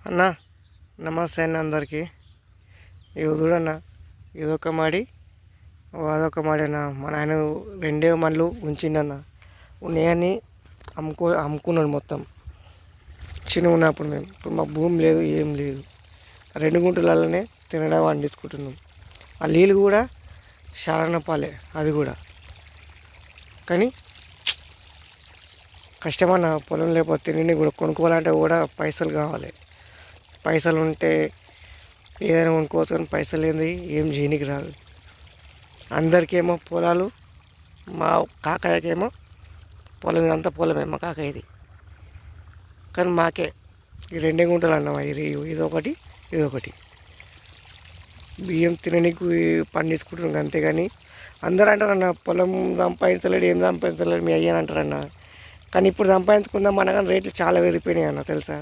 అన్న నమస్తే అన్న అందరికీ. ఇవి చూడన్న, ఇదొక మాడి అదొక మాడి అన్న. మా నాయన రెండే మళ్ళు ఉంచిండన్న. ఉన్నాయని అమ్ముకున్నాడు మొత్తం. చిన్న ఉన్నప్పుడు మేము ఇప్పుడు మా భూమి లేదు, ఏం లేదు. 2 గుంటలలోనే తినడం వండించుకుంటున్నాం. ఆ నీళ్ళు కూడా పాలే, అది కూడా. కానీ కష్టమన్న, పొలం లేకపోతే తిని కూడా కొనుక్కోవాలంటే కూడా పైసలు కావాలి. పైసలు ఉంటే ఏదైనా కొనుక్కోవచ్చు, కానీ పైసలు ఏంది ఏం చేయనికి రాదు. అందరికేమో పొలాలు, మా కాకాయకేమో పొలం, ఇదంతా పొలమే మా కాకాయది. కానీ మాకే ఈ 2 గుంటలు అన్నమా, ఇదొకటి ఇదొకటి. బియ్యం తిననీకి పండించుకుంటున్నాం అంతేగాని అందరూ అంటారన్న పొలం సంపాదించలేడు, ఏం సంపాదించలేడు మీ అయ్యని అంటారన్న. కానీ ఇప్పుడు సంపాదించుకుందాం అనగానే రేట్లు చాలా పెరిగిపోయినాయి అన్న, తెలుసా.